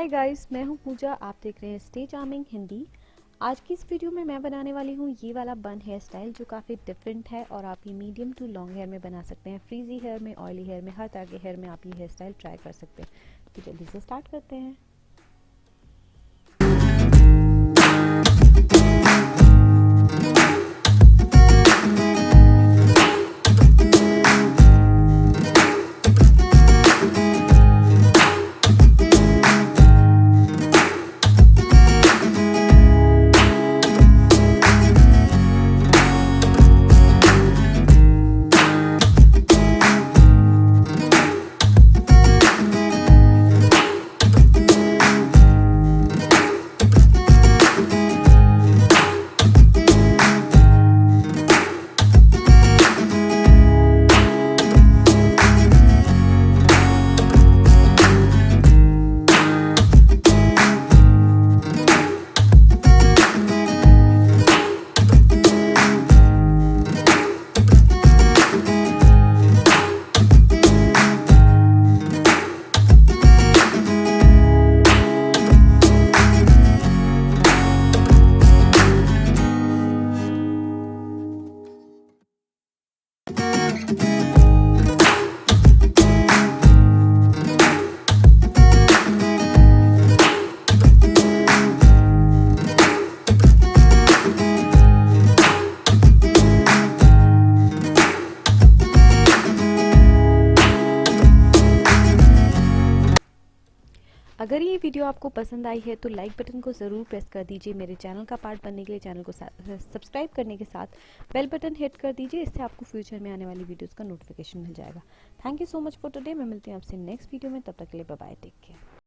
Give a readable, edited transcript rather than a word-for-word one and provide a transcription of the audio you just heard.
Hi guys, मैं हूं पूजा। आप देख रहे हैं स्टे चार्मिंग हिंदी। आज की इस वीडियो में मैं बनाने वाली हूं ये वाला बन हेयर स्टाइल जो काफ़ी डिफरेंट है और आप ये मीडियम टू लॉन्ग हेयर में बना सकते हैं। फ्रीजी हेयर में, ऑयली हेयर में, हर तरह के हेयर में आप ये हेयर स्टाइल ट्राई कर सकते हैं। तो जल्दी से स्टार्ट करते हैं। अगर ये वीडियो आपको पसंद आई है तो लाइक बटन को ज़रूर प्रेस कर दीजिए। मेरे चैनल का पार्ट बनने के लिए चैनल को सब्सक्राइब करने के साथ बेल बटन हिट कर दीजिए। इससे आपको फ्यूचर में आने वाली वीडियोस का नोटिफिकेशन मिल जाएगा। Thank you so much for today. मैं मिलती हूँ आपसे नेक्स्ट वीडियो में। तब तक के लिए बाय बाय, टेक केयर।